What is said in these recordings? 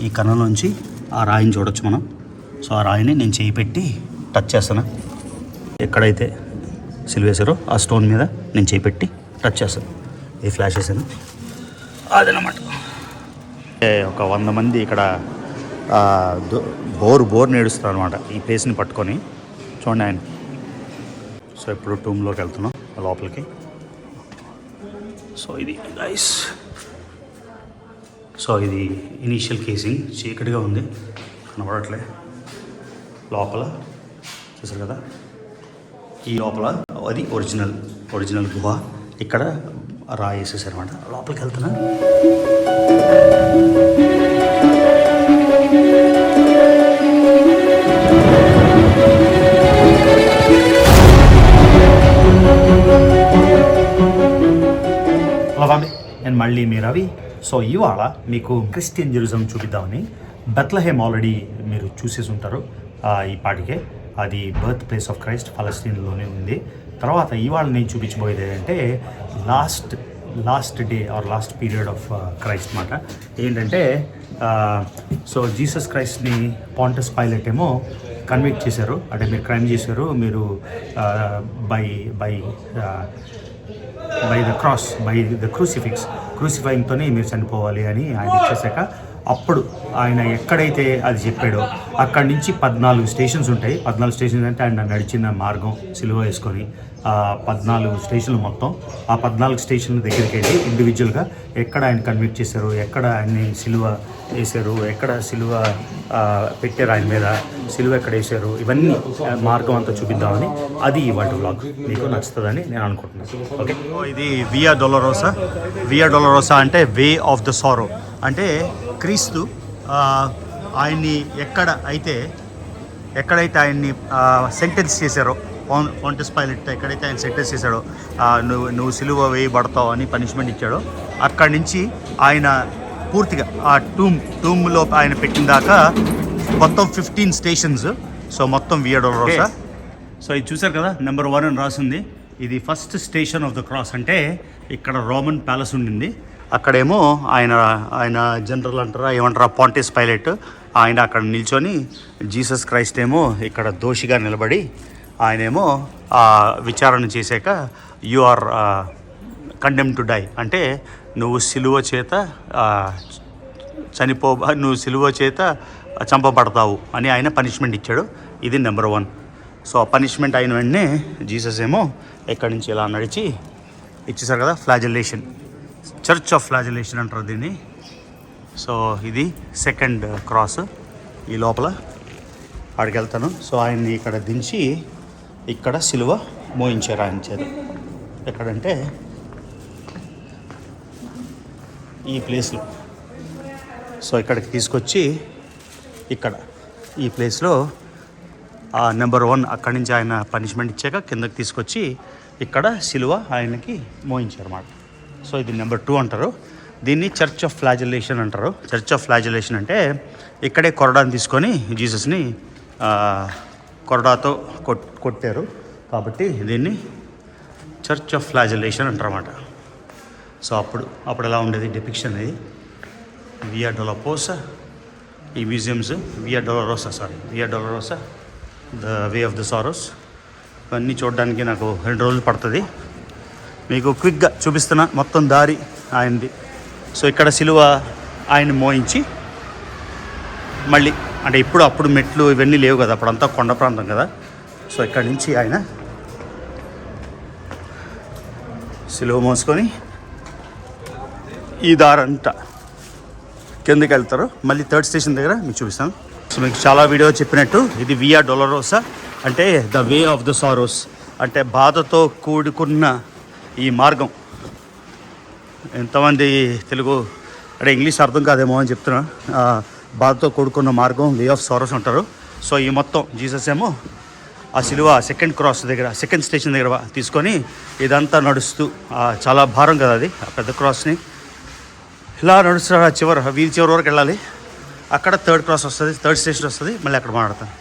ఈ కన్నంలోంచి ఆ రాయిని చూడొచ్చు మనం. సో ఆ రాయిని నేను చేయి పెట్టి టచ్ చేస్తాను. ఎక్కడైతే సిలువేశారో ఆ స్టోన్ మీద నేను చేయి పెట్టి టచ్ చేస్తాను. ఇది ఫ్లాష్ చేశాను అదనమాట. ఒక 100 మంది ఇక్కడ బోర్ నేడుస్తారు అనమాట ఈ ప్లేస్ని పట్టుకొని. చూడండి ఆయన. సో ఇప్పుడు టూమ్లోకి వెళ్తున్నాం లోపలికి. సో ఇది గైస్, సో ఇది ఇనీషియల్ కేసింగ్. చీకటిగా ఉంది, కనబడట్లే. లోపల చూసారు కదా, ఈ లోపల అది ఒరిజినల్ గుహ. ఇక్కడ రాయి వేసేసారు అనమాట. లోపలికి వెళ్తున్నా. నేను మళ్ళీ మీ రవి. సో ఇవాళ మీకు క్రిస్టియన్ జెరూసలేం చూపిద్దామని. బెత్లహేమ్ ఆల్రెడీ మీరు చూసేసి ఉంటారు ఈ పాటికే. అది బర్త్ ప్లేస్ ఆఫ్ క్రైస్ట్, ఫలస్తీన్లోనే ఉంది. తర్వాత ఇవాళ నేను చూపించబోయేది ఏంటంటే last day or last period of Christ మాట. ఏంటంటే సో జీసస్ క్రైస్ట్ని పాంటస్ పైలట్ ఏమో కన్విక్ట్ చేశారు. అంటే మీరు క్రైమ్ చేశారు, మీరు బై ద క్రూసిఫైయింగ్తోనే మీరు చనిపోవాలి అని ఆయన ఇచ్చేసాక, అప్పుడు ఆయన ఎక్కడైతే అది చెప్పాడో అక్కడి నుంచి 14 స్టేషన్స్ ఉంటాయి. 14 స్టేషన్స్ అంటే ఆయన నడిచిన మార్గం సిలువ వేసుకొని 14 స్టేషన్లు మొత్తం. ఆ 14 స్టేషన్ల దగ్గరికి వెళ్ళి ఇండివిజువల్గా ఎక్కడ ఆయన కన్విక్ట్ చేశారు, ఎక్కడ ఆయన్ని సిలువ వేశారు, ఎక్కడ సిలువ పెట్టారు, ఆయన మీద సిలువ ఎక్కడ వేశారు, ఇవన్నీ మార్గం అంతా చూపిద్దామని. అది ఇవాళ వ్లాగ్ మీకు నచ్చుతుందని నేను అనుకుంటున్నాను. ఓకే, ఇది వియా డొలరోసా అంటే వే ఆఫ్ ద సారో. అంటే క్రీస్తు ఆయన్ని ఎక్కడైతే ఆయన్ని సెంటెన్స్ చేశారో, పాంటస్ పైలట్ ఎక్కడైతే ఆయన సెంటెన్స్ చేశాడో, నువ్వు సిలువ వేయబడతావు అని పనిష్మెంట్ ఇచ్చాడో, అక్కడి నుంచి ఆయన పూర్తిగా ఆ టూమ్లో ఆయన పెట్టిన దాకా మొత్తం 15 స్టేషన్స్. సో మొత్తం వియా డొలరోసా. సో ఇది చూసారు కదా, నెంబర్ 1 అని రాసింది. ఇది first station of the cross. అంటే ఇక్కడ రోమన్ ప్యాలెస్ ఉండింది. అక్కడేమో ఆయన జనరల్ అంటారా ఏమంటారా, పాంటస్ పైలట్, ఆయన అక్కడ నిల్చొని, జీసస్ క్రైస్ట్ ఏమో ఇక్కడ దోషిగా నిలబడి, ఆయనేమో విచారణ చేశాక you are condemn to die, అంటే నువ్వు సిలువ చేత చంపబడతావు అని ఆయన పనిష్మెంట్ ఇచ్చాడు. ఇది నెంబర్ 1. సో ఆ పనిష్మెంట్ అయిన వెంటనే జీసస్ ఏమో ఎక్కడి నుంచి ఇలా నడిచి ఇచ్చేసారు కదా, ఫ్లాజెలేషన్, చర్చ్ ఆఫ్ ఫ్లాజెలేషన్ అంటారు దీన్ని. సో ఇది సెకండ్ క్రాస్. ఈ లోపల ఆడికి వెళ్తాను. సో ఆయన్ని ఇక్కడ దించి ఇక్కడ సిలువ మోయించారు ఆయన చేత. ఎక్కడంటే ఈ ప్లేస్లో. సో ఇక్కడికి తీసుకొచ్చి ఇక్కడ ఈ ప్లేస్లో నెంబర్ 1 అక్కడి నుంచి ఆయన పనిష్మెంట్ ఇచ్చాక కిందకి తీసుకొచ్చి ఇక్కడ సిలువ ఆయనకి మోయించారు అన్నమాట. సో ఇది నెంబర్ 2 అంటారు. దీన్ని చర్చ్ ఆఫ్ ఫ్లాజెలేషన్ అంటారు. చర్చ్ ఆఫ్ ఫ్లాజెలేషన్ అంటే ఇక్కడే కొరడాని తీసుకొని జీసస్ని కొరడాతో కొట్టారు కాబట్టి దీన్ని చర్చ్ ఆఫ్ ఫ్లాజెలేషన్ అంటారు అన్నమాట. సో అప్పుడు ఎలా ఉండేది డిపిక్షన్ ఇది. వియా డొలరోసా, ఈ museums Via Dolorosa the way of the sorrows. ఇవన్నీ చూడడానికి నాకు 2 రోజులు పడుతుంది. మీకు క్విక్గా చూపిస్తున్నా మొత్తం దారి ఆయనది. సో ఇక్కడ సిలువ ఆయన మోయించి మళ్ళీ, అంటే అప్పుడు మెట్లు ఇవన్నీ లేవు కదా, అప్పుడంతా కొండ ప్రాంతం కదా. సో ఇక్కడి నుంచి ఆయన సిలువ మోసుకొని ఈ దారంతా కిందకి వెళ్తారు. మళ్ళీ 3rd స్టేషన్ దగ్గర మీకు చూపిస్తాను. సో మీకు చాలా వీడియో చెప్పినట్టు ఇది వియా డొలరోసా అంటే the way of the sorrows, అంటే బాధతో కూడుకున్న ఈ మార్గం. ఎంతమంది తెలుగు అంటే ఇంగ్లీష్ అర్థం కాదేమో అని చెప్తున్నా. బాధతో కూడుకున్న మార్గం వే ఆఫ్ సారోస్ అంటారు. సో ఈ మొత్తం జీసస్ ఏమో ఆ సిలువ సెకండ్ స్టేషన్ దగ్గర తీసుకొని ఇదంతా నడుస్తూ, చాలా భారం కదా అది, ఆ పెద్ద క్రాస్ని ఇలా నడుస్తారు. వీధి చివరి వరకు వెళ్ళాలి. అక్కడ 3rd క్రాస్ వస్తుంది, 3rd స్టేషన్ వస్తుంది. మళ్ళీ అక్కడ మాట్లాడతాను.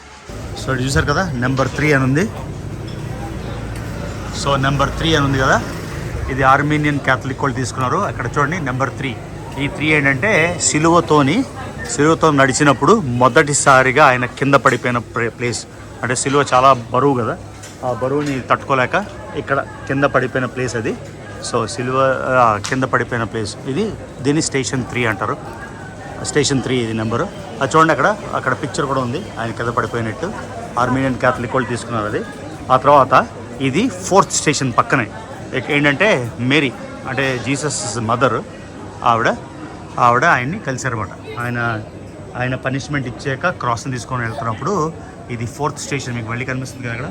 సో చూసారు కదా, నెంబర్ 3 అని ఉంది. సో నెంబర్ 3 అని ఉంది కదా, ఇది ఆర్మేనియన్ క్యాథలిక్ వాళ్ళు తీసుకున్నారు. అక్కడ చూడండి నెంబర్ 3. ఈ 3 ఏంటంటే సిలువతోని సిలువతో నడిచినప్పుడు మొదటిసారిగా ఆయన కింద పడిపోయిన ప్లేస్. అంటే సిలువ చాలా బరువు కదా, ఆ బరువుని తట్టుకోలేక ఇక్కడ కింద పడిపోయిన ప్లేస్ అది. సో సిలువ కింద పడిపోయిన ప్లేస్ ఇది. దీన్ని స్టేషన్ 3 అంటారు. స్టేషన్ 3 ఇది నెంబరు. అది చూడండి, అక్కడ పిక్చర్ కూడా ఉంది ఆయన కింద పడిపోయినట్టు. ఆర్మీనియన్ క్యాథలిక్ వాళ్ళు తీసుకున్నారు అది. ఆ తర్వాత ఇది 4th స్టేషన్ పక్కనే ఏంటంటే మేరీ, అంటే జీసస్ మదర్, ఆవిడ ఆయన్ని కలిశారన్నమాట. ఆయన పనిష్మెంట్ ఇచ్చాక క్రాస్ని తీసుకొని వెళ్తున్నప్పుడు ఇది 4th స్టేషన్. మీకు మళ్ళీ కనిపిస్తుంది కదా అక్కడ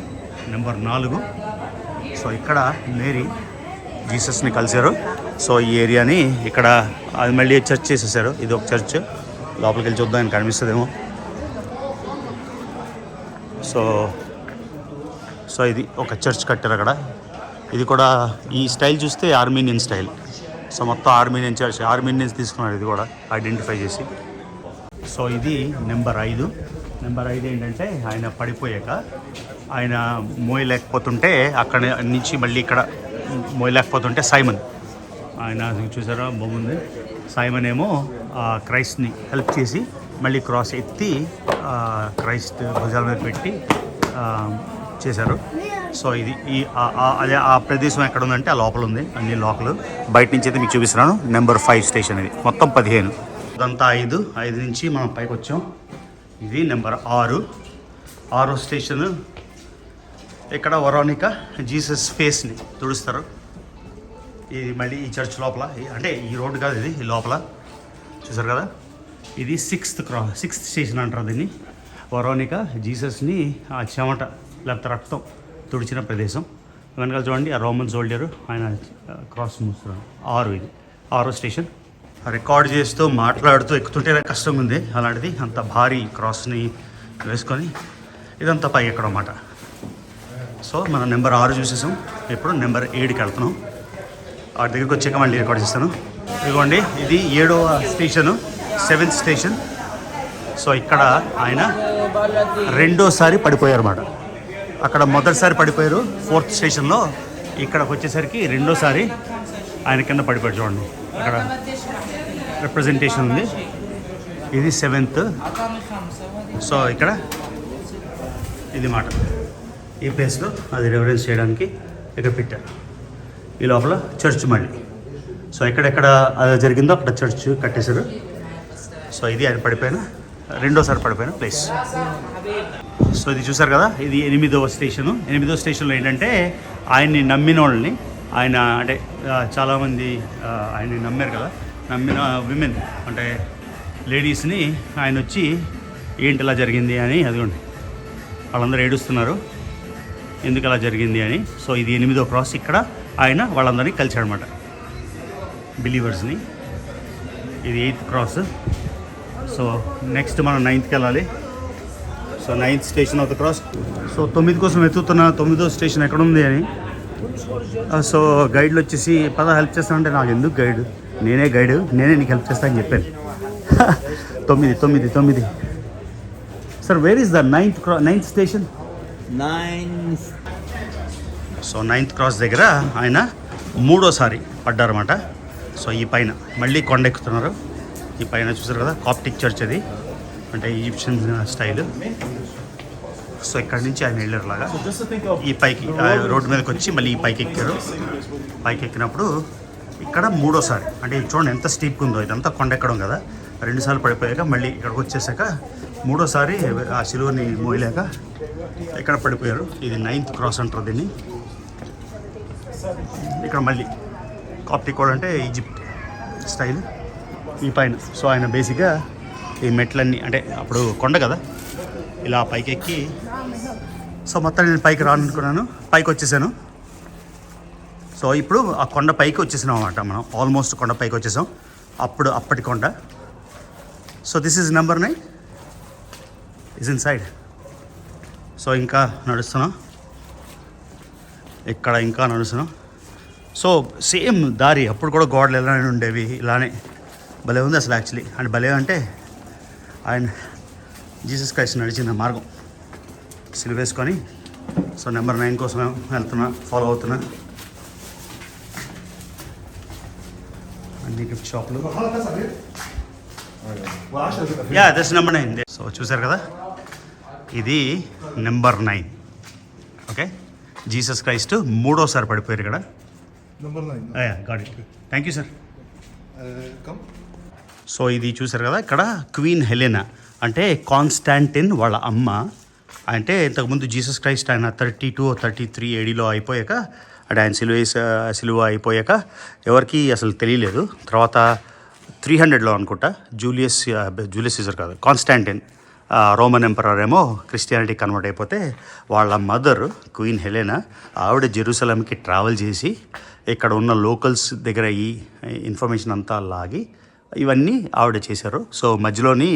నెంబర్ 4. సో ఇక్కడ మేరీ జీసస్ని కలిశారు. సో ఈ ఏరియాని ఇక్కడ అది మళ్ళీ చర్చ్ చేసేసారు. ఇది ఒక చర్చ్. లోపలికి వెళ్ళి చూద్దాం, ఆయన కనిపిస్తుందేమో. సో ఇది ఒక చర్చ్ కట్టారు అక్కడ. ఇది కూడా ఈ స్టైల్ చూస్తే ఆర్మీనియన్ స్టైల్. సో మొత్తం ఆర్మీనియన్ చర్చ్, ఆర్మీనియన్స్ తీసుకున్నారు ఇది కూడా ఐడెంటిఫై చేసి. సో ఇది నెంబర్ 5. నెంబర్ 5 ఏంటంటే ఆయన పడిపోయాక ఆయన మోయలేకపోతుంటే అక్కడ నుంచి మళ్ళీ ఇక్కడ మోయలేకపోతుంటే సైమన్, ఆయన చూసారా బాగుంది, సైమన్ ఏమో క్రైస్ట్ని హెల్ప్ చేసి మళ్ళీ క్రాస్ ఎత్తి క్రైస్ట్ భుజాల మీద పెట్టి చేశారు. సో ఇది అదే ఆ ప్రదేశం ఎక్కడ ఉందంటే ఆ లోపల ఉంది, అన్ని లోకలు. బయట నుంచి అయితే మీకు చూపిస్తున్నాను. నెంబర్ 5 స్టేషన్ ఇది. మొత్తం 15. ఇదంతా 5 నుంచి మనం పైకి వచ్చాం. ఇది నెంబర్ 6 స్టేషన్. ఇక్కడ వరోనికా జీసస్ ఫేస్ని తుడుస్తారు. ఇది మళ్ళీ ఈ చర్చ్ లోపల, అంటే ఈ రోడ్డు కాదు ఇది, ఈ లోపల చూసారు కదా. ఇది 6th స్టేషన్ అంటారు దీన్ని. వరోనికా జీసస్ని ఆ చెమట లేకపోతే రక్తం తుడిచిన ప్రదేశం. వెనకాల చూడండి, ఆ రోమన్ సోల్జరు ఆయన క్రాస్ మూస్తున్నారు. 6 ఇది 6వ స్టేషన్. రికార్డ్ చేస్తూ మాట్లాడుతూ ఎక్కుతుంటే కష్టంగా ఉంది. అలాంటిది అంత భారీ క్రాస్ని వేసుకొని ఇదంతా పై ఎక్కడం అన్నమాట. సో మనం నెంబర్ 6 చూసేసాం. ఇప్పుడు నెంబర్ 7కి వెళ్తున్నాం. వాటి దగ్గరికి వచ్చాక మళ్ళీ రికార్డ్ చేస్తాను. ఇదిగోండి, ఇది 7వ స్టేషను, 7th స్టేషన్. సో ఇక్కడ ఆయన రెండోసారి పడిపోయారు అన్నమాట. అక్కడ మొదటిసారి పడిపోయారు 4th స్టేషన్లో. ఇక్కడికి వచ్చేసరికి రెండోసారి ఆయన కింద పడిపోయాడు. చూడండి అక్కడ రిప్రజెంటేషన్ ఉంది. ఇది 7th. సో ఇక్కడ ఇది మాట ఈ ప్లేస్లో అది రెఫరెన్స్ చేయడానికి ఇక్కడ పెట్టారు. ఈ లోపల చర్చ్ మళ్ళీ. సో ఎక్కడెక్కడ అది జరిగిందో అక్కడ చర్చ్ కట్టేశారు. సో ఇది ఆయన రెండోసారి పడిపోయిన ప్లేస్. సో ఇది చూసారు కదా, ఇది 8వ స్టేషను. 8వ స్టేషన్లో ఏంటంటే ఆయన్ని నమ్మిన వాళ్ళని, ఆయన అంటే చాలామంది ఆయన్ని నమ్మారు కదా, నమ్మిన విమెన్ అంటే లేడీస్ని ఆయన వచ్చి ఏంటి ఇలా జరిగింది అని, అదిగోండి వాళ్ళందరూ ఏడుస్తున్నారు ఎందుకు అలా జరిగింది అని. సో ఇది 8వ క్రాస్. ఇక్కడ ఆయన వాళ్ళందరినీ కలిశాడనమాట, బిలీవర్స్ని. ఇది 8th క్రాస్. సో నెక్స్ట్ మనం 9th వెళ్ళాలి. So 9th station of the cross. So 9 కోసం వెతుకుతున్నా 9వ స్టేషన్ ఎక్కడ ఉంది అని. సో గైడ్లు వచ్చేసి హెల్ప్ చేస్తానంటే నాకు ఎందుకు గైడ్, నేనే నీకు హెల్ప్ చేస్తానని చెప్పాను. 9. Sir where is the 9th station? 9th. So 9th cross దగ్గర ఆయన 3వసారి పడ్డారన్నమాట. సో ఈ పైన మళ్ళీ కొండ ఎక్కుతున్నారు. ఈ పైన చూసారు కదా, కాప్టిక్ చర్చ్ అది, అంటే ఈజిప్షియన్ స్టైల్. సో ఇక్కడ నుంచి ఆయన వెళ్ళారు లాగా ఈ పైకి రోడ్డు మీదకి వచ్చి మళ్ళీ ఈ పైకి ఎక్కారు. పైకి ఎక్కినప్పుడు ఇక్కడ 3వసారి, అంటే చూడండి ఎంత స్టీప్ ఉందో, ఇదంతా కొండ ఎక్కడం కదా. 2 సార్లు పడిపోయాక మళ్ళీ ఇక్కడికి వచ్చేసాక 3వసారి ఆ సిలువని మోయలేక ఇక్కడ పడిపోయారు. ఇది 9th క్రాస్ అంటారు దీన్ని. ఇక్కడ మళ్ళీ కాప్టిక్ కోడ్ అంటే ఈజిప్ట్ స్టైల్ ఈ పైన. సో ఆయన బేసిక్గా ఈ మెట్లన్నీ, అంటే అప్పుడు కొండ కదా, ఇలా పైకి ఎక్కి, సో మొత్తం నేను పైకి రానుకున్నాను, పైకి వచ్చేసాను. సో ఇప్పుడు ఆ కొండ పైకి వచ్చేసాం అన్నమాట. మనం ఆల్మోస్ట్ కొండ పైకి వచ్చేసాం. అప్పటి కొండ. So this is number 9 is in side. So ఇంకా నడుస్తున్నాం, ఇక్కడ ఇంకా నడుస్తున్నాం. సో సేమ్ దారి, అప్పుడు కూడా గోడలు ఎలానే ఉండేవి, ఇలానే భలే ఉంది అసలు యాక్చువల్లీ. అండ్ భలే అంటే ఆయన జీసస్ క్రైస్ట్ నడిచిన మార్గం సిలువేసుకొని. సో నెంబర్ 9 కోసం వెళ్తున్నా, ఫాలో అవుతున్నా. అన్ని గిఫ్ట్ షాపులు. Yeah that's number 9. సో చూసారు కదా, ఇది నెంబర్ 9. ఓకే, జీసస్ క్రైస్ట్ మూడోసారి పడిపోయారు ఇక్కడ. Number 9. God it, thank you sir. Come. So ఇది చూసారు కదా, ఇక్కడ క్వీన్ హెలెనా అంటే కాన్స్టాంటిన్ వాళ్ళ అమ్మ. అంటే ఇంతకుముందు జీసస్ క్రైస్ట్ ఆయన 32-33 ఏడీలో అయిపోయాక, అంటే ఆయన సిలువ అయిపోయాక ఎవరికి అసలు తెలియలేదు. తర్వాత 300లో అనుకుంటా జూలియస్ సీజర్ కాదు, కాన్స్టాంటిన్ రోమన్ ఎంపరర్ ఏమో క్రిస్టియానిటీ కన్వర్ట్ అయిపోతే వాళ్ళ మదర్ క్వీన్ హెలెనా ఆవిడ జెరూసలంకి ట్రావెల్ చేసి ఇక్కడ ఉన్న లోకల్స్ దగ్గర ఈ ఇన్ఫర్మేషన్ అంతా లాగి ఇవన్నీ ఆవిడ చేశారు. సో మధ్యలోని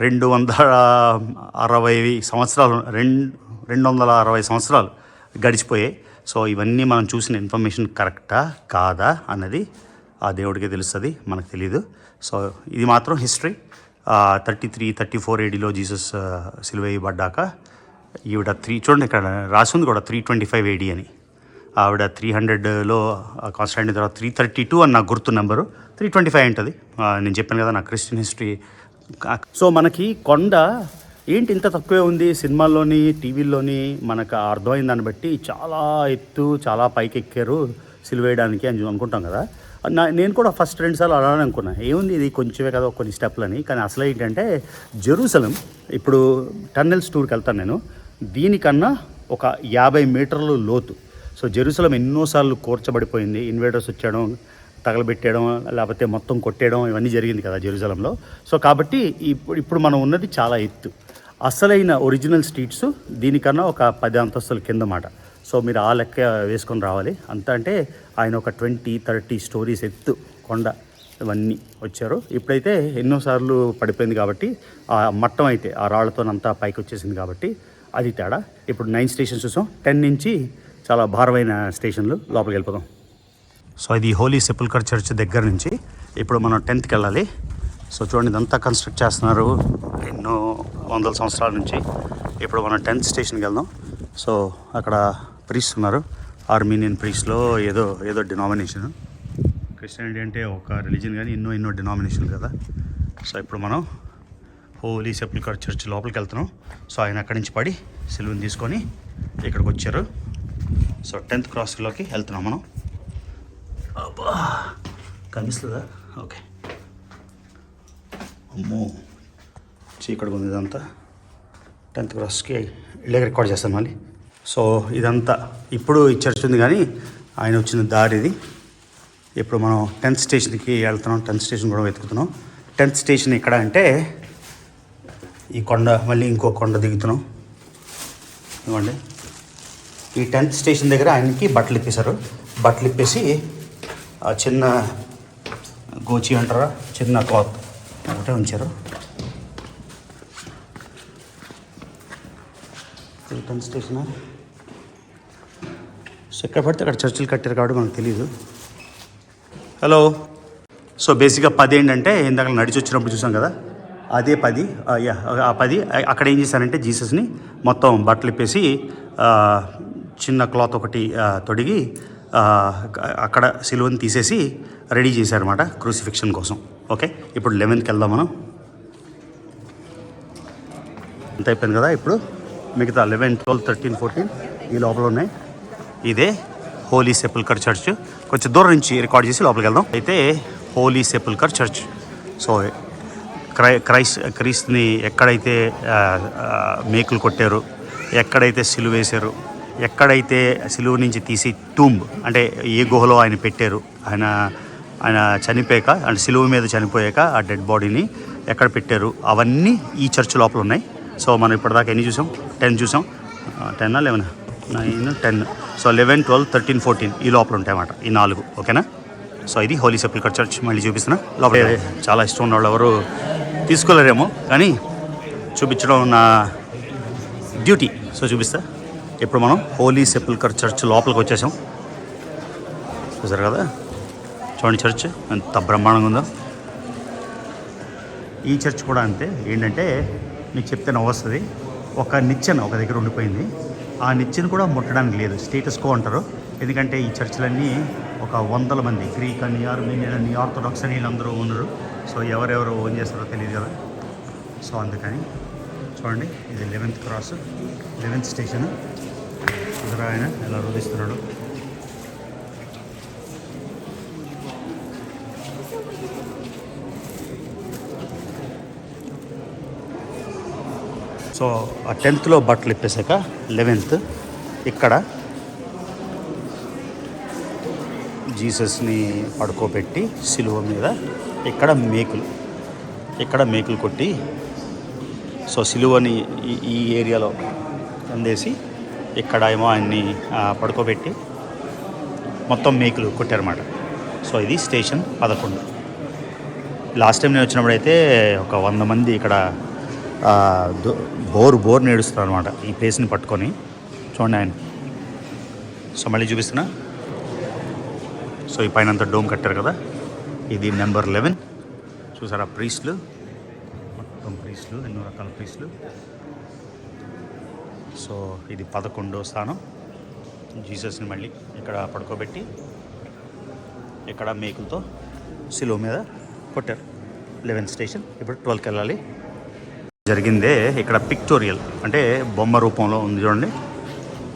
260 సంవత్సరాలు 260 సంవత్సరాలు గడిచిపోయాయి. సో ఇవన్నీ మనం చూసిన ఇన్ఫర్మేషన్ కరెక్టా కాదా అన్నది ఆ దేవుడికే తెలుస్తుంది, మనకు తెలీదు. సో ఇది మాత్రం హిస్టరీ. 33-34 ఏడీలో జీసస్ సిలువ వేయబడ్డాక ఈవిడ చూడండి ఇక్కడ రాసింది కూడా 325 ఏడీ అని. ఆవిడ 300లో కాన్స్టాంటిన్ తర్వాత 332 అని నాకు గుర్తు నెంబరు, 325 ఉంటుంది. నేను చెప్పాను కదా నా క్రిస్టియన్ హిస్టరీ. సో మనకి కొండ ఏంటి ఇంత తక్కువే ఉంది, సినిమాల్లోని టీవీల్లోని మనకు అర్థమైన దాన్ని బట్టి చాలా ఎత్తు, చాలా పైకి ఎక్కారు సిలువేయడానికి అని అనుకుంటాం కదా. నేను కూడా ఫస్ట్ 2 సార్లు అలానే అనుకున్నా, ఏముంది ఇది కొంచెమే కదా కొన్ని స్టెప్లని. కానీ అసలు ఏంటంటే జెరూసలం ఇప్పుడు టన్నెల్స్ టూర్కి వెళ్తాను నేను, దీనికన్నా ఒక 50 మీటర్లు లోతు. సో జెరూసలం ఎన్నోసార్లు కూర్చబడిపోయింది, ఇన్వేడర్స్ వచ్చాడం, తగలబెట్టేయడం, లేకపోతే మొత్తం కొట్టేయడం, ఇవన్నీ జరిగింది కదా జెరూసలంలో. సో కాబట్టి ఇప్పుడు మనం ఉన్నది చాలా ఎత్తు. అసలైన ఒరిజినల్ స్ట్రీట్స్ దీనికన్నా ఒక 10 అంతస్తుల కింద మాట. సో మీరు ఆ లెక్క వేసుకొని రావాలి. అంత అంటే ఆయన ఒక 20-30 స్టోరీస్ ఎత్తు కొండ ఇవన్నీ వచ్చారు. ఇప్పుడైతే ఎన్నోసార్లు పడిపోయింది కాబట్టి ఆ మట్టం అయితే ఆ రాళ్లతోనంతా పైకి వచ్చేసింది కాబట్టి అది తేడా. ఇప్పుడు 9 స్టేషన్స్ చూసాం, 10 నుంచి చాలా భారమైన స్టేషన్లు. లోపలికి వెళ్ళిపోదాం. సో ఇది హోలీ సెపుల్కర్ చర్చ్ దగ్గర నుంచి ఇప్పుడు మనం 10th వెళ్ళాలి. సో చూడండి ఇదంతా కన్స్ట్రక్ట్ చేస్తున్నారు ఎన్నో వందల సంవత్సరాల నుంచి. ఇప్పుడు మనం 10th స్టేషన్కి వెళ్దాం. సో అక్కడ ప్రీస్ట్ ఉన్నారు, ఆర్మీనియన్ ప్రీస్ట్లో ఏదో డినామినేషన్. క్రిస్టియానిటీ అంటే ఒక రిలీజన్ కానీ ఎన్నో డినామినేషన్ కదా. సో ఇప్పుడు మనం హోలీ సెపుల్కర్ చర్చ్ లోపలికి వెళ్తున్నాం. సో ఆయన అక్కడి నుంచి పడి సిలువని తీసుకొని ఇక్కడికి వచ్చారు. సో 10th క్రాస్లోకి వెళ్తున్నాం మనం. అబ్బా కనిపిస్తుందా? ఓకే. అమ్మో చీకటిగా ఉంది ఇదంతా. 10th క్రాస్కి ఇళ్ళకి రికార్డ్ చేస్తాను మళ్ళీ. సో ఇదంతా ఇప్పుడు ఈ చర్చ్ ఉంది కానీ ఆయన వచ్చిన దారి ఇది. ఇప్పుడు మనం 10th స్టేషన్కి వెళ్తున్నాం. 10th స్టేషన్ కూడా వెతుకుతున్నాం. 10th స్టేషన్ ఎక్కడ అంటే ఈ కొండ, మళ్ళీ ఇంకో కొండ దిగుతున్నాం. ఇవ్వండి ఈ 10th స్టేషన్ దగ్గర ఆయనకి బట్టలు ఇప్పేశారు. బట్టలు ఇప్పేసి చిన్న గోచి అంటారా, చిన్న క్లాత్ ఒకటే ఉంచారు. 10th station. సో ఎక్కడ పడితే అక్కడ చర్చిలు కట్టారు కాబట్టి మనకు తెలియదు. హలో. సో బేసిక్గా 10 ఏంటంటే ఇందాక నడిచి వచ్చినప్పుడు చూసాం కదా, అదే 10. ఆ 10 అక్కడ ఏం చేశారంటే జీసస్ని మొత్తం బట్టలు ఇప్పేసి చిన్న క్లాత్ ఒకటి తొడిగి అక్కడ సిలువని తీసేసి రెడీ చేశారన్నమాట క్రూసిఫిక్షన్ కోసం. ఓకే, ఇప్పుడు 11th వెళ్దాం మనం. అంత అయిపోయింది కదా. ఇప్పుడు మిగతా 11, 12, 13, 14 ఈ లోపల ఉన్నాయి. ఇదే హోలీ సెపుల్కర్ చర్చ్. కొంచెం దూరం నుంచి రికార్డ్ చేసి లోపలికి వెళ్దాం. అయితే హోలీ సెపుల్కర్ చర్చ్. సో క్రీస్తుని ఎక్కడైతే మేకులు కొట్టారు, ఎక్కడైతే సిలువ వేశారు, ఎక్కడైతే సిలువ నుంచి తీసి టూంబ్ అంటే ఏ గుహలో ఆయన పెట్టారు, ఆయన చనిపోయాక అంటే సిలువ మీద చనిపోయాక ఆ డెడ్ బాడీని ఎక్కడ పెట్టారు, అవన్నీ ఈ చర్చ్ లోపల ఉన్నాయి. సో మనం ఇప్పటిదాకా ఎన్ని చూసాం? 10 చూసాం. 10, 11, 9, 10. సో 11, 12, 13, 14 ఈ లోపల ఉంటాయి అన్నమాట, ఈ 4. ఓకేనా? సో ఇది హోలీ సెపుల్కర్ చర్చ్. మళ్ళీ చూపిస్తున్నా. లోపల చాలా ఇష్టం ఉన్న వాళ్ళు ఎవరు తీసుకోలేరేమో కానీ చూపించడం నా డ్యూటీ. సో చూపిస్తా. ఇప్పుడు మనం హోలీ సెపుల్కర్ చర్చ్ లోపలికి వచ్చేసాం. చూసారు కదా, చూడండి చర్చ్ ఎంత బ్రహ్మాండంగా ఉందో. ఈ చర్చ్ కూడా అంతే. ఏంటంటే మీకు చెప్తే నవ్వొస్తుంది, ఒక నిచ్చెన ఒక దగ్గర ఉండిపోయింది. ఆ నిచ్చెన కూడా ముట్టడానికి లేదు, స్టేటస్ కో అంటారు. ఎందుకంటే ఈ చర్చిలన్నీ ఒక 100 మంది గ్రీక్ అని, ఆర్మీనియన్ అని, ఆర్థోడాక్స్ అని వీళ్ళందరూ ఉన్నారు. సో ఎవరెవరు ఓన్ చేస్తారో తెలియదు కదా, సో అందుకని చూడండి ఇది 11th క్రాస్, 11th స్టేషన్. ఇక్కడ ఆయన ఎలా రోధిస్తున్నాడు. సో ఆ 10th బట్టలు ఇప్పేశాక 11th ఇక్కడ జీసస్ని పడుకోబెట్టి సిలువ మీద ఇక్కడ మేకులు కొట్టి, సో సిలువని ఈ ఏరియాలో అందేసి ఇక్కడ ఏమో ఆయన్ని పడుకోబెట్టి మొత్తం మేకులు కొట్టారన్నమాట. సో ఇది స్టేషన్ 11. లాస్ట్ టైం నేను వచ్చినప్పుడు అయితే ఒక 100 మంది ఇక్కడ బోర్ నేడుస్తారు అనమాట ఈ ప్లేస్ని పట్టుకొని. చూడండి ఆయన. సో మళ్ళీ చూపిస్తున్నా. సో ఈ పైన అంతా డోమ్ కట్టారు కదా, ఇది నెంబర్ 11. చూసారా ప్రీస్టులు, మొత్తం ప్రీస్టులు, ఎన్నో రకాల ప్రీస్టులు. సో ఇది 11వ స్థానం. జీసస్ని మళ్ళీ ఇక్కడ పడుకోబెట్టి ఇక్కడ మేకులతో సిలువ మీద కొట్టారు. 11th station. ఇప్పుడు 12కి వెళ్ళాలి. జరిగిందే ఇక్కడ పిక్టోరియల్ అంటే బొమ్మ రూపంలో ఉంది చూడండి.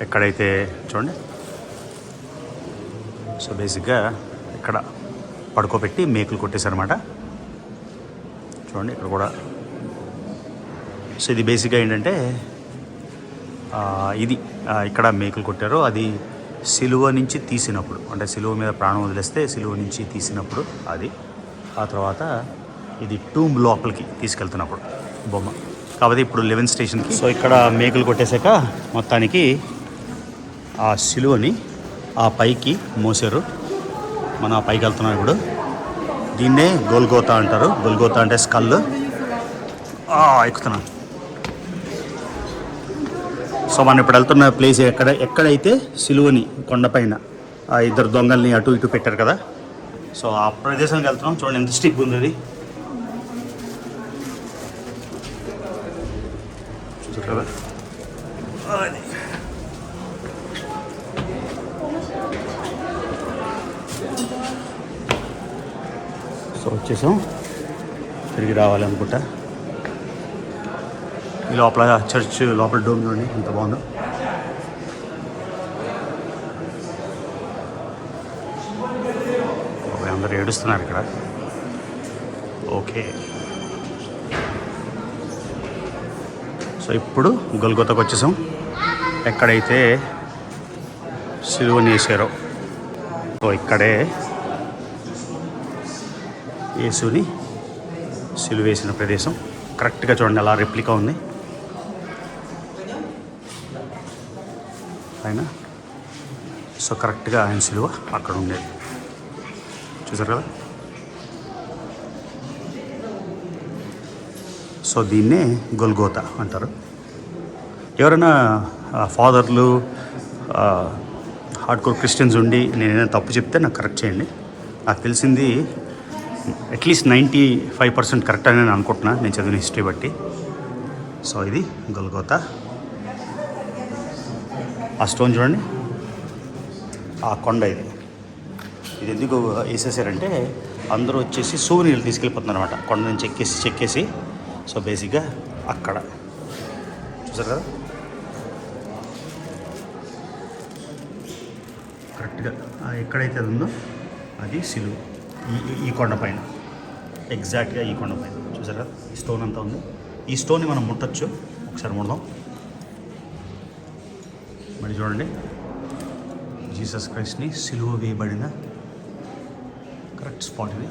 ఎక్కడైతే చూడండి. సో బేసిక్గా ఇక్కడ పడుకోబెట్టి మేకులు కొట్టేశారనమాట. చూడండి ఇక్కడ కూడా. సో ఇది బేసిక్గా ఏంటంటే ఇది ఇక్కడ మేకులు కొట్టారు. అది సిలువ నుంచి తీసినప్పుడు, అంటే సిలువ మీద ప్రాణం వదిలేస్తే సిలువ నుంచి తీసినప్పుడు అది. ఆ తర్వాత ఇది టూంబ్ లోపలికి తీసుకెళ్తున్నప్పుడు బొమ్మ. కాబట్టి ఇప్పుడు 11th స్టేషన్కి. సో ఇక్కడ మేకులు కొట్టేశాక మొత్తానికి ఆ సిలువని ఆ పైకి మోసారు. మనం ఆ పైకి వెళ్తున్నాం ఇప్పుడు. దీన్నే గోల్గోతా అంటారు. గోల్గోతా అంటే స్కల్. ఎక్కుతున్నాం. సో మనం ఇప్పుడు వెళ్తున్న ప్లేస్ ఎక్కడైతే సిలువని కొండపైన ఆ ఇద్దరు దొంగల్ని అటు ఇటు పెట్టారు కదా, సో ఆ ప్రదేశానికి వెళ్తున్నాం. చూడండి ఎంత స్టిక్ ఉంది అది. చూసారు కదా. సో వచ్చేసాం. తిరిగి రావాలి అనుకుంటా. ఈ లోపల చర్చ్ లోపల డోమ్ చూడండి ఎంత బాగుందో. అందరూ ఏడుస్తున్నారు ఇక్కడ. ఓకే. సో ఇప్పుడు గొల్గొతాకు వచ్చేసాం. ఎక్కడైతే సిలువని వేసారో, సో ఇక్కడే యేసుని సిలువ వేసిన ప్రదేశం. కరెక్ట్గా చూడండి అలా రెప్లికా ఉంది ఆయన. సో కరెక్ట్గా ఆయన సిలువ అక్కడ ఉండేది. చూసారు కదా. సో దీన్నే గొల్గోతా అంటారు. ఎవరైనా ఫాదర్లు హార్డ్కోర్ క్రిస్టియన్స్ ఉండి నేనైనా తప్పు చెప్తే నాకు కరెక్ట్ చేయండి. నాకు తెలిసింది అట్లీస్ట్ 95% కరెక్ట్ అని నేను అనుకుంటున్నా, నేను చదివిన హిస్టరీ బట్టి. సో ఇది గొల్గోతా. ఆ స్టోన్ చూడండి, ఆ కొండ ఇది. ఇది ఎందుకు వేసేసారంటే అందరూ వచ్చేసి సూర్యులు తీసుకెళ్ళిపోతున్నారు అనమాట కొండ నుంచి చెక్కేసి. సో బేసిక్గా అక్కడ చూసారు కదా కరెక్ట్గా ఎక్కడైతే అది ఉందో అది సిలువ. ఈ కొండ పైన, ఎగ్జాక్ట్గా ఈ కొండ పైన చూసారు కదా. ఈ స్టోన్ అంతా ఉంది. ఈ స్టోన్ని మనం ముట్టచ్చు. ఒకసారి ముడదాం. మరి చూడండి జీసస్ క్రైస్ట్ని సిలువ వేయబడిన కరెక్ట్ స్పాట్ ఇది.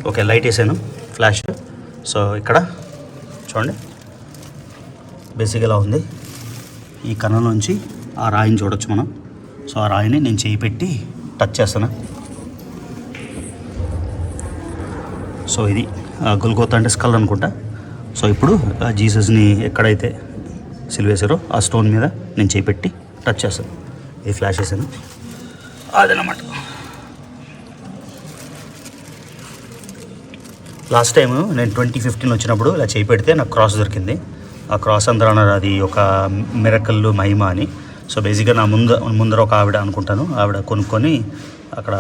ఓకే, లైట్ వేసాను, ఫ్లాష్. సో ఇక్కడ చూడండి బేసిక్ ఎలా ఉంది. ఈ కన్నంలోంచి ఆ రాయిని చూడొచ్చు మనం. సో ఆ రాయిని నేను చేయి పెట్టి టచ్ చేస్తాను. సో ఇది గొల్గోతా అంటే స్కల్ అనుకుంటా. సో ఇప్పుడు జీసస్ని ఎక్కడైతే సిలువేశారో ఆ స్టోన్ మీద నేను చేయి పెట్టి టచ్ చేస్తాను. ఇది ఫ్లాష్ వేసాను, అదనమాట. లాస్ట్ టైం నేను 2015 వచ్చినప్పుడు ఇలా చేయి పెడితే నాకు క్రాస్ దొరికింది. ఆ క్రాస్ అందరూ అన్నారు అది ఒక మిరకల్ మహిమ అని. సో బేసిక్గా నా ముందర ఒక ఆవిడ అనుకుంటాను, ఆవిడ కొనుక్కొని అక్కడ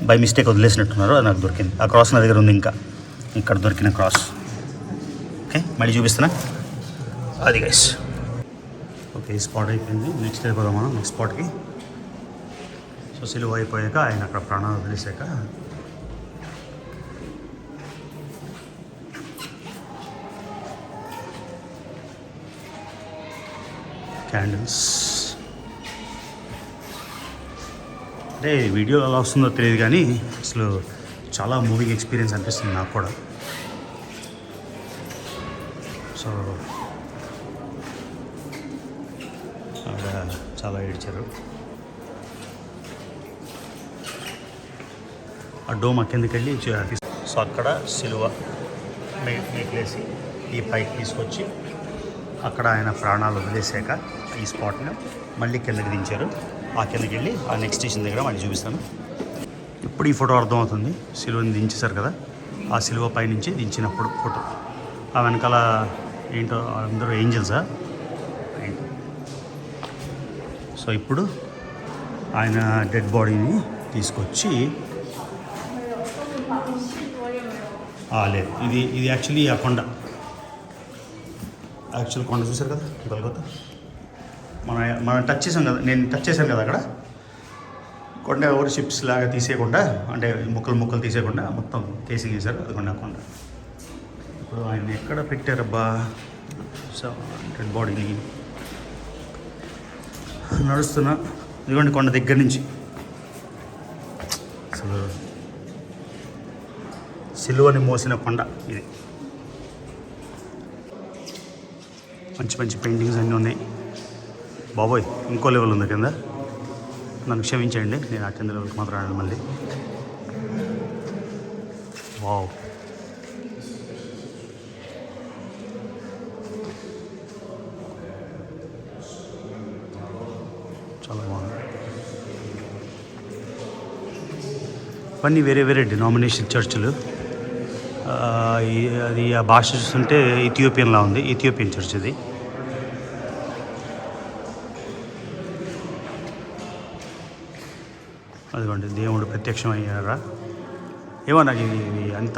బై మిస్టేక్ వదిలేసినట్టున్నారు, అది నాకు దొరికింది. ఆ క్రాస్ నా దగ్గర ఉంది, ఇంకా ఇక్కడ దొరికిన క్రాస్. ఓకే, మళ్ళీ చూపిస్తున్నా. అది గైస్. ఓకే, ఈ స్పాట్ అయిపోయింది. నెక్స్ట్ అయిపోదాం మనం నెక్స్ట్ స్పాట్కి. సో సిలువ అయిపోయాక ఆయన అక్కడ ప్రాణాలు వదిలేసాక క్యాండిల్స్, అంటే వీడియో ఎలా వస్తుందో తెలియదు కానీ అసలు చాలా మూవింగ్ ఎక్స్పీరియన్స్ అనిపిస్తుంది నాకు కూడా. సో అక్కడ చాలా ఏడ్చారు. ఆ డోమ్ కిందకి వెళ్ళి సో అక్కడ సిలువ మేకులేసి ఈ పైకి తీసుకొచ్చి అక్కడ ఆయన ప్రాణాలు వదిలేసాక ఈ స్పాట్ని మళ్ళీ కిందకి దించారు. ఆ కిందకి వెళ్ళి ఆ నెక్స్ట్ స్టేషన్ దగ్గర మళ్ళీ చూపిస్తాను. ఇప్పుడు ఈ ఫోటో అర్థమవుతుంది. సిలువని దించేశారు కదా, ఆ సిలువ పైనుంచి దించినప్పుడు ఫోటో. ఆ వెనకాల ఏంటో అందరూ ఏంజల్సా ఏంటో. సో ఇప్పుడు ఆయన డెడ్ బాడీని తీసుకొచ్చి లేదు, ఇది యాక్చువల్లీ ఆ కొండ, యాక్చువల్ కొండ చూసారు కదా గొల్గొతా. మనం టచ్ చేసాం కదా, నేను టచ్ చేశాను కదా అక్కడ. కొండ ఎవరు షిప్స్ లాగా తీసేయకుండా, అంటే ముక్కలు తీసేయకుండా మొత్తం కేసింగ్ చేశారు. అది కొండ. ఇప్పుడు ఆయన ఎక్కడ పెట్టారబ్బా డెడ్ బాడీని? నడుస్తున్నా, ఇదిగోండి కొండ దగ్గర నుంచి. అసలు సిలువని మోసిన కొండ ఇది. మంచి పెయింటింగ్స్ అన్నీ ఉన్నాయి. బాబోయ్, ఇంకో లెవెల్ ఉంది కింద. నన్ను క్షమించండి, నేను ఆ కింద లెవెల్కి మాత్రం రాను మళ్ళీ. వావ్, చాలా బాగుంది. ఇవన్నీ వేరే డినామినేషన్ చర్చిలు. అది ఆ భాష చూస్తుంటే ఇథియోపియన్లా ఉంది. ఇథియోపియన్ చర్చ్ ఇది. అదిగోండి దేవుడు ప్రత్యక్షం అయ్యారా ఏమో, నాకు ఇది అంత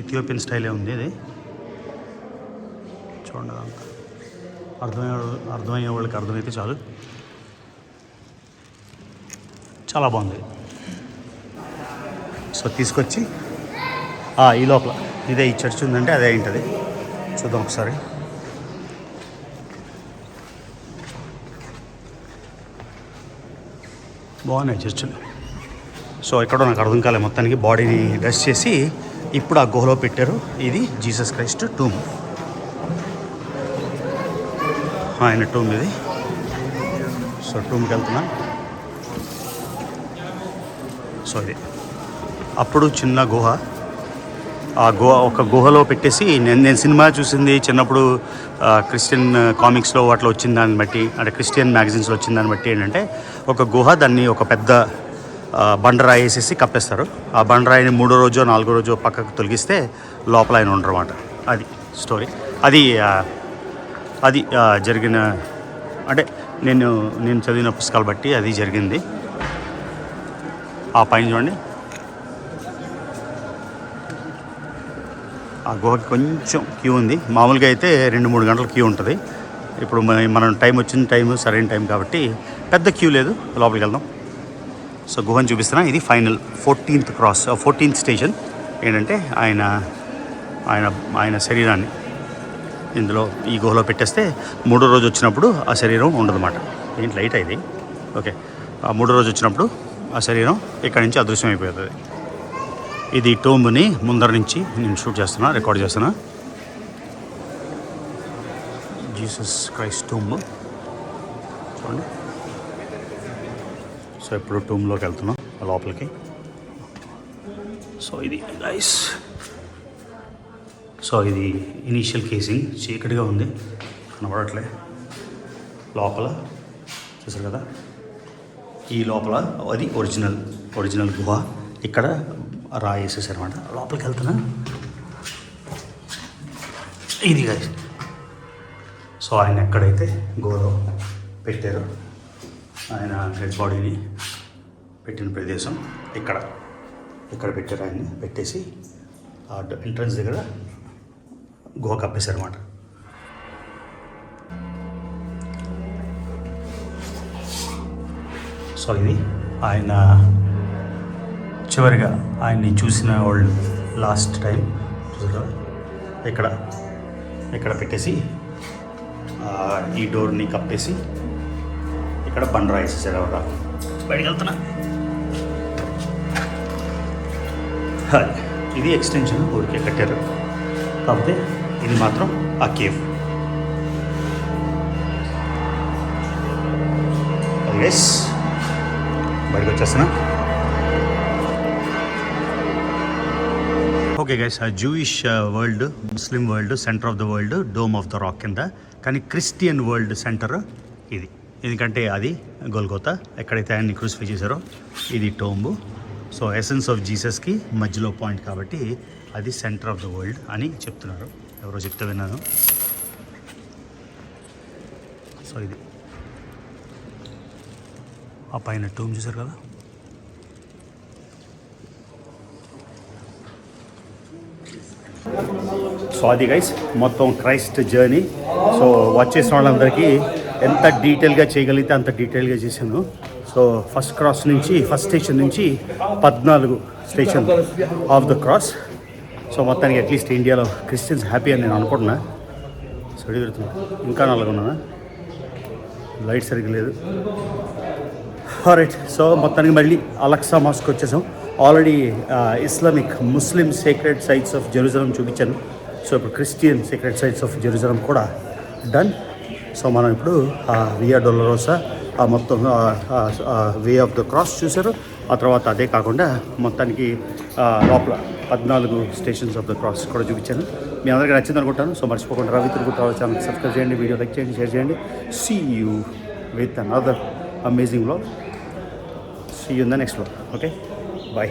ఇథియోపియన్ స్టైలే ఉంది ఇది. చూడండి, అర్థమయ్యే వాళ్ళకి అర్థమైతే చాలు. చాలా బాగుంది. సో తీసుకొచ్చి ఈ లోపల ఇదే ఈ చర్చ్ ఉందంటే అదే ఉంటుంది. చూద్దాం ఒకసారి. బాగున్నాయి చర్చిలు. సో ఎక్కడో నాకు అర్థం కాలే, మొత్తానికి బాడీని డ్రెస్ చేసి ఇప్పుడు ఆ గుహలో పెట్టారు. ఇది జీసస్ క్రైస్ట్ టూమ్, ఆయన టూమ్ ఇది. సో టూమ్కి వెళ్తున్నా. సో ఇది అప్పుడు చిన్న గుహ. ఒక గుహలో పెట్టేసి నేను సినిమా చూసింది చిన్నప్పుడు, క్రిస్టియన్ కామిక్స్లో వాటిలో వచ్చిన దాన్ని బట్టి, అంటే క్రిస్టియన్ మ్యాగజైన్స్లో వచ్చిన దాన్ని బట్టి ఏంటంటే, ఒక గుహ దాన్ని ఒక పెద్ద బండరాయి వేసేసి కప్పేస్తారు. ఆ బండరాయిని 3వ రోజో 4వ రోజో పక్కకు తొలగిస్తే లోపల ఆయన ఉండరు అన్నమాట. అది స్టోరీ. అది జరిగిన, అంటే నేను చదివిన పుస్తకాలు బట్టి అది జరిగింది. ఆ పైన చూడండి, ఆ గుహకి కొంచెం క్యూ ఉంది. మామూలుగా అయితే 2-3 గంటల క్యూ ఉంటుంది. ఇప్పుడు మనం టైం వచ్చిన సరైన టైం కాబట్టి పెద్ద క్యూ లేదు. లోపలికి వెళ్దాం. సో గుహని చూపిస్తున్నా. ఇది ఫైనల్ 14th స్టేషన్. ఏంటంటే ఆయన శరీరాన్ని ఇందులో ఈ గుహలో పెట్టేస్తే 3వ రోజు వచ్చినప్పుడు ఆ శరీరం ఉండదన్నమాట. ఏంటి లైట్ ఇది? ఓకే, ఆ 3వ రోజు వచ్చినప్పుడు ఆ శరీరం ఇక్కడి నుంచి అదృశ్యం అయిపోతుంది. ఇది టూంబ్ని ముందర నుంచి నేను రికార్డ్ చేస్తున్నా. జీసస్ క్రైస్ట్ టూంబ్ చూడండి. సో ఇప్పుడు టూంబ్లోకి వెళ్తున్నాం లోపలికి. సో ఇది గైస్, సో ఇది ఇనీషియల్ కేసింగ్. చీకటిగా ఉంది, కనబడట్లే. లోపల చూసారు కదా, ఈ లోపల అది ఒరిజినల్ గుహ. ఇక్కడ రాయి వేసేసారు అనమాట. లోపలికి వెళ్తున్నా. ఇది గైస్, సో ఆయన ఎక్కడైతే గుహలో పెట్టారో ఆయన డెడ్ బాడీని పెట్టిన ప్రదేశం ఇక్కడ పెట్టారు ఆయన్ని పెట్టేసి ఆ ఎంట్రన్స్ దగ్గర గుహ కప్పేశారు అన్నమాట. సో ఇది ఆయన చివరిగా ఆయన్ని చూసిన వాళ్ళు లాస్ట్ టైం చూసారా ఇక్కడ పెట్టేసి ఈ డోర్ని కప్పేసి ఇక్కడ బండరా వేసేసారు ఎవరు బయటికి వెళ్తున్నా. ఇది ఎక్స్టెన్షన్ ఊరికే కట్టారు, కాకపోతే ఇది మాత్రం ఆ కేవ్. ఎస్ బయటకు వచ్చేస్తున్నా. Okay guys, Jewish world, Muslim world, centre of the world, dome of the rock కింద, కానీ క్రిస్టియన్ వరల్డ్ సెంటర్ ఇది. ఎందుకంటే అది గొల్గోతా, ఎక్కడైతే ఆయన్ని క్రూసిఫై చేశారో ఇది టోంబు. సో ఎసెన్స్ ఆఫ్ జీసస్కి మధ్యలో పాయింట్ కాబట్టి అది సెంటర్ ఆఫ్ ద వరల్డ్ అని చెప్తున్నారు, ఎవరో చెప్తే విన్నాను. సో ఇది ఆ పైన టోమ్ చూసారు కదా. సో అది గైస్ మొత్తం క్రైస్ట్ జర్నీ. సో వాచ్ చేసిన వాళ్ళందరికీ ఎంత డీటెయిల్గా చేయగలిగితే అంత డీటెయిల్గా చేశాను. సో ఫస్ట్ స్టేషన్ నుంచి 14 station of the cross. So మొత్తానికి అట్లీస్ట్ ఇండియాలో క్రిస్టియన్స్ హ్యాపీ అని నేను అనుకుంటున్నా. సడి పెడుతున్నా, ఇంకా నల్లగున్నా, లైట్ సరిగ్గా లేదు. రైట్, సో మొత్తానికి మళ్ళీ అలక్సా మాస్క్ వచ్చేసాం. Already Islamic Muslim sacred sites of Jerusalem చూపించాను. సో ఇప్పుడు Christian sacred sites of Jerusalem కూడా డన్. సో మనం ఇప్పుడు వియా డొలరోసా, ఆ మొత్తం వే ఆఫ్ ద క్రాస్ చూశారు. ఆ తర్వాత అదే కాకుండా మొత్తానికి లోపల 14 స్టేషన్స్ ఆఫ్ ద క్రాస్ కూడా చూపించాను. మీ అందరికీ నచ్చింది అనుకుంటాను. సో మర్చిపోకుండా రవి తిరుగుతారు ఛానల్ సబ్స్క్రైబ్ చేయండి, వీడియో లైక్ చేయండి, షేర్ చేయండి. See you with another amazing vlog. See you in the next vlog. Okay, bye.